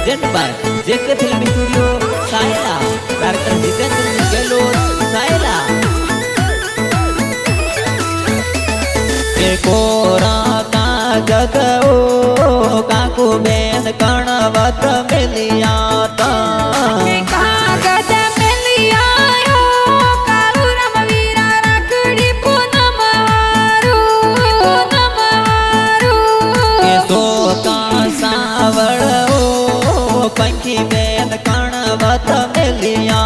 present by JK film studio Sayla director Jitendra Gahlot Sayla Kora Kagad ओ काकू Ben कणवत मिलिया कागद मिलिया कालू राम वीरा रखड़ी पूनम हारू तो का सावड़ ओ पंखी बेन कणवत मिलिया